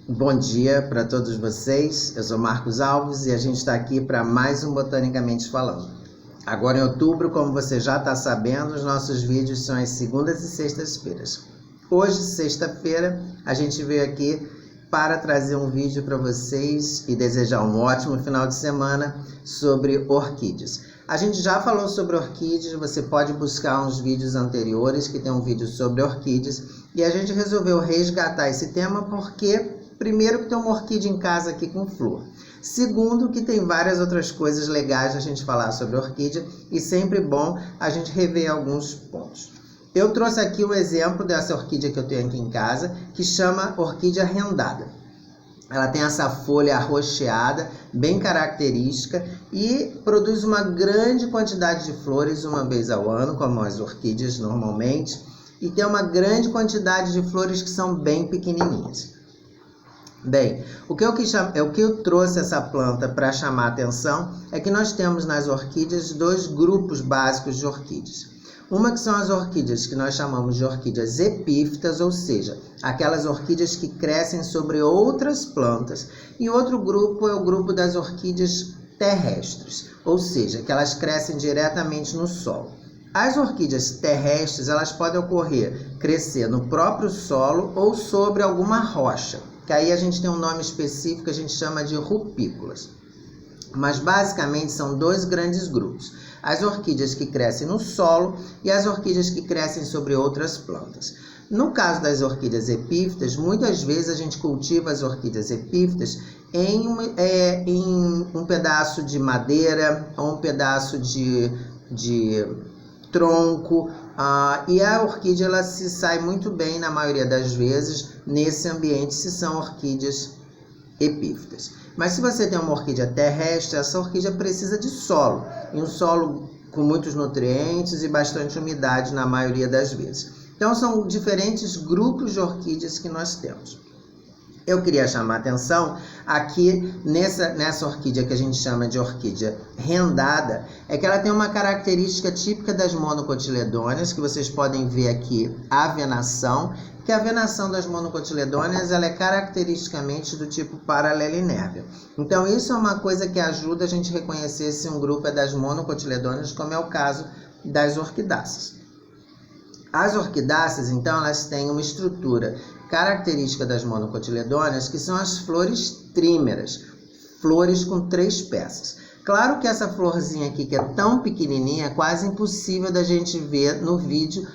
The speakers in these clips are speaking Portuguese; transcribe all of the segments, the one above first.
Bom dia para todos vocês, eu sou Marcos Alves e a gente está aqui para mais um Botanicamente Falando. Agora em outubro, como você já está sabendo, os nossos vídeos são às segundas e sextas-feiras. Hoje, sexta-feira, a gente veio aqui para trazer um vídeo para vocês e desejar um ótimo final de semana sobre orquídeas. A gente já falou sobre orquídeas, você pode buscar uns vídeos anteriores que tem um vídeo sobre orquídeas e a gente resolveu resgatar esse tema porque, primeiro, que tem uma orquídea em casa aqui com flor. Segundo, que tem várias outras coisas legais a gente falar sobre orquídea e sempre bom a gente rever alguns pontos. Eu trouxe aqui um exemplo dessa orquídea que eu tenho aqui em casa, que chama orquídea rendada. Ela tem essa folha arroxeada, bem característica, e produz uma grande quantidade de flores uma vez ao ano, como as orquídeas normalmente, e tem uma grande quantidade de flores que são bem pequenininhas. Bem, o que eu trouxe essa planta para chamar a atenção é que nós temos nas orquídeas dois grupos básicos de orquídeas. Uma que são as orquídeas que nós chamamos de orquídeas epífitas, ou seja, aquelas orquídeas que crescem sobre outras plantas. E outro grupo é o grupo das orquídeas terrestres, ou seja, que elas crescem diretamente no solo. As orquídeas terrestres, elas podem crescer no próprio solo ou sobre alguma rocha, que aí a gente tem um nome específico que a gente chama de rupícolas. Mas basicamente são dois grandes grupos: as orquídeas que crescem no solo e as orquídeas que crescem sobre outras plantas. No caso das orquídeas epífitas, muitas vezes a gente cultiva as orquídeas epífitas em um pedaço de madeira ou um pedaço de tronco, e a orquídea ela se sai muito bem na maioria das vezes nesse ambiente se são orquídeas epífitas. Mas se você tem uma orquídea terrestre, essa orquídea precisa de solo, e um solo com muitos nutrientes e bastante umidade na maioria das vezes. Então são diferentes grupos de orquídeas que nós temos. Eu queria chamar a atenção aqui nessa orquídea que a gente chama de orquídea rendada, é que ela tem uma característica típica das monocotiledôneas, que vocês podem ver aqui a venação, que a venação das monocotiledôneas ela é caracteristicamente do tipo paralelinérvia. Então isso é uma coisa que ajuda a gente a reconhecer se um grupo é das monocotiledôneas, como é o caso das orquidáceas. As orquidáceas, então, elas têm uma estrutura característica das monocotiledôneas, que são as flores trímeras, flores com 3 peças. Claro que essa florzinha aqui, que é tão pequenininha, é quase impossível da gente ver no vídeo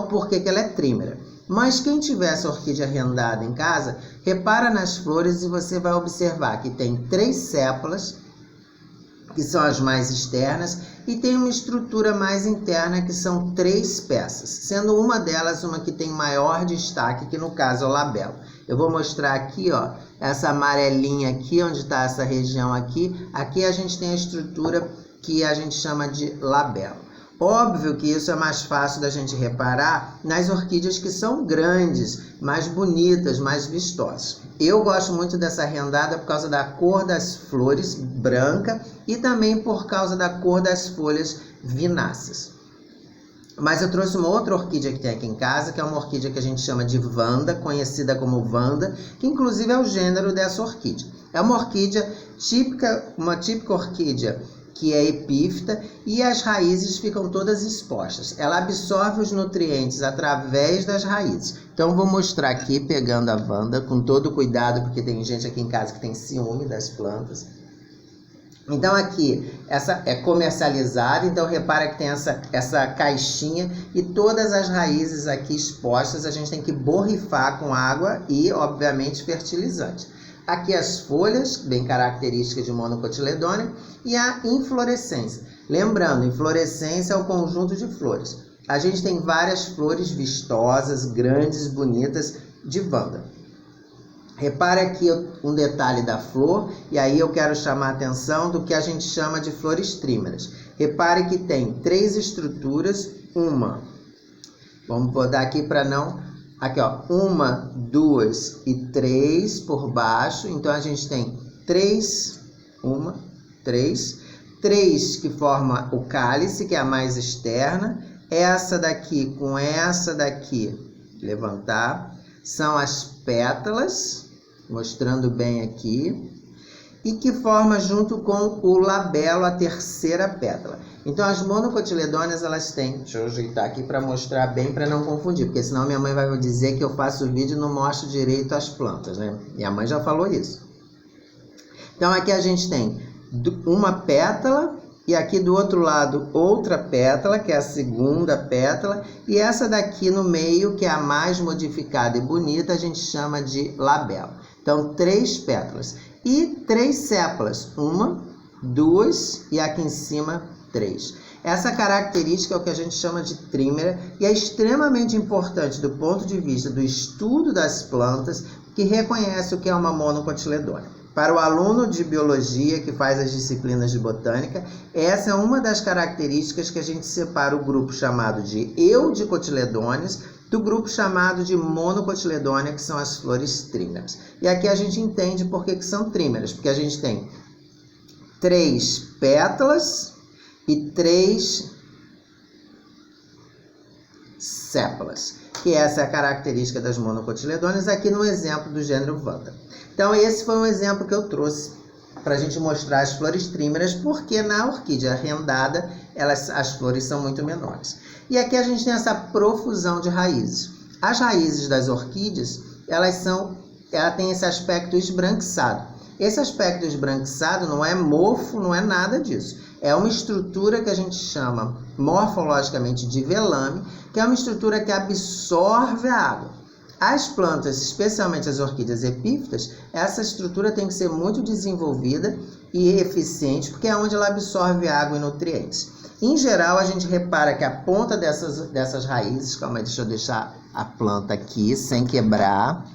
porque ela é trímera. Mas quem tiver essa orquídea rendada em casa, repara nas flores e você vai observar que tem 3 sépalas, que são as mais externas, e tem uma estrutura mais interna, que são 3 peças, sendo uma delas uma que tem maior destaque, que no caso é o labelo. Eu vou mostrar aqui, ó, essa amarelinha aqui, onde está essa região aqui. Aqui a gente tem a estrutura que a gente chama de labelo. Óbvio que isso é mais fácil da gente reparar nas orquídeas que são grandes, mais bonitas, mais vistosas. Eu gosto muito dessa rendada por causa da cor das flores, branca, e também por causa da cor das folhas vináceas. Mas eu trouxe uma outra orquídea que tem aqui em casa, que é uma orquídea que a gente chama de Vanda, conhecida como Vanda, que inclusive é o gênero dessa orquídea. É uma orquídea típica, uma típica orquídea que é epífita, e as raízes ficam todas expostas. Ela absorve os nutrientes através das raízes. Então vou mostrar aqui, pegando a Vanda, com todo cuidado, porque tem gente aqui em casa que tem ciúme das plantas. Então aqui, essa é comercializada, então repara que tem essa caixinha e todas as raízes aqui expostas, a gente tem que borrifar com água e, obviamente, fertilizante. Aqui as folhas, bem características de monocotiledônea, e a inflorescência. Lembrando, inflorescência é o conjunto de flores. A gente tem várias flores vistosas, grandes, bonitas, de Vanda. Repare aqui um detalhe da flor, e aí eu quero chamar a atenção do que a gente chama de flores trímeras. Repare que tem 3 estruturas, vamos botar aqui para não... Aqui, ó, 1, 2 e 3 por baixo. Então, a gente tem 3 que forma o cálice, que é a mais externa. Essa daqui com essa daqui, levantar, são as pétalas. mostrando bem aqui, e que forma junto com o labelo a terceira pétala. Então as monocotiledôneas, elas têm, deixa eu ajeitar aqui para mostrar bem, para não confundir, porque senão minha mãe vai dizer que eu faço o vídeo e não mostro direito as plantas, né? Minha mãe já falou isso. Então aqui a gente tem uma pétala, e aqui do outro lado outra pétala, que é a segunda pétala, e essa daqui no meio, que é a mais modificada e bonita, a gente chama de labelo. Então 3 pétalas e 3 sépalas, 1, 2 e aqui em cima 3. Essa característica é o que a gente chama de trímera e é extremamente importante do ponto de vista do estudo das plantas, que reconhece o que é uma monocotiledônea. Para o aluno de biologia que faz as disciplinas de botânica, essa é uma das características que a gente separa o grupo chamado de eudicotiledôneas do grupo chamado de monocotiledônea, que são as flores trímeras. E aqui a gente entende por que são trímeras, porque a gente tem 3 pétalas e 3 sépalas, que essa é a característica das monocotiledôneas aqui no exemplo do gênero Vanda. Então esse foi um exemplo que eu trouxe para a gente mostrar as flores trímeras, porque na orquídea rendada as flores são muito menores. E aqui a gente tem essa profusão de raízes. As raízes das orquídeas, ela tem esse aspecto esbranquiçado. Esse aspecto esbranquiçado não é mofo, não é nada disso. É uma estrutura que a gente chama morfologicamente de velame, que é uma estrutura que absorve a água. As plantas, especialmente as orquídeas epífitas, essa estrutura tem que ser muito desenvolvida e eficiente, porque é onde ela absorve água e nutrientes. Em geral, a gente repara que a ponta dessas raízes, calma aí, deixa eu deixar a planta aqui sem quebrar.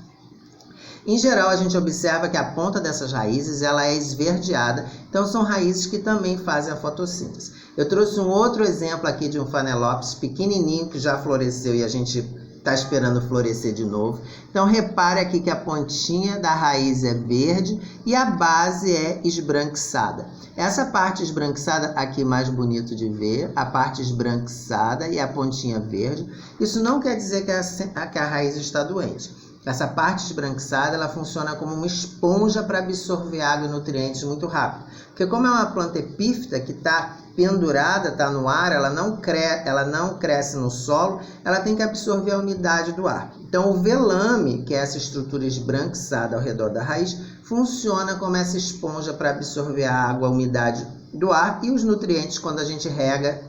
Em geral, a gente observa que a ponta dessas raízes ela é esverdeada, então são raízes que também fazem a fotossíntese. Eu trouxe um outro exemplo aqui de um Phalaenopsis pequenininho que já floresceu e a gente está esperando florescer de novo. Então repare aqui que a pontinha da raiz é verde e a base é esbranquiçada. Essa parte esbranquiçada aqui mais bonito de ver, a parte esbranquiçada e a pontinha verde, isso não quer dizer que a raiz está doente. Essa parte esbranquiçada, ela funciona como uma esponja para absorver água e nutrientes muito rápido. Porque como é uma planta epífita que está pendurada, está no ar, ela não cresce no solo, ela tem que absorver a umidade do ar. Então o velame, que é essa estrutura esbranquiçada ao redor da raiz, funciona como essa esponja para absorver a água, a umidade do ar e os nutrientes quando a gente rega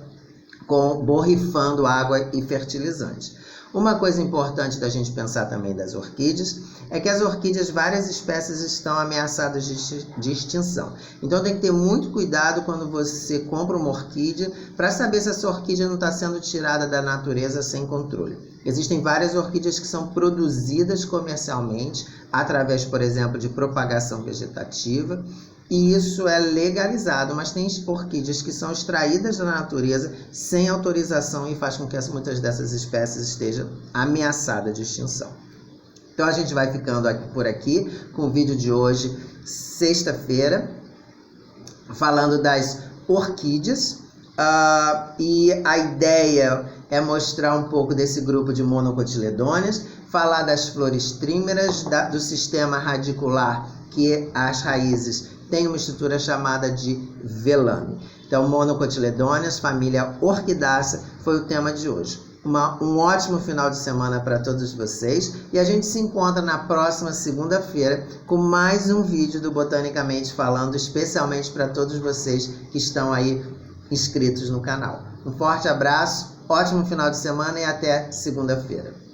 borrifando água e fertilizante. Uma coisa importante da gente pensar também das orquídeas é que as orquídeas, várias espécies estão ameaçadas de extinção. Então tem que ter muito cuidado quando você compra uma orquídea para saber se essa orquídea não está sendo tirada da natureza sem controle. Existem várias orquídeas que são produzidas comercialmente através, por exemplo, de propagação vegetativa. E isso é legalizado, mas tem orquídeas que são extraídas da natureza sem autorização e faz com que muitas dessas espécies estejam ameaçadas de extinção. Então a gente vai ficando por aqui com o vídeo de hoje, sexta-feira, falando das orquídeas. E a ideia é mostrar um pouco desse grupo de monocotiledôneas, falar das flores trímeras, do sistema radicular, que as raízes tem uma estrutura chamada de velame. Então, monocotiledôneas, família orquidácea, foi o tema de hoje. Um ótimo final de semana para todos vocês e a gente se encontra na próxima segunda-feira com mais um vídeo do Botanicamente Falando, especialmente para todos vocês que estão aí inscritos no canal. Um forte abraço, ótimo final de semana e até segunda-feira.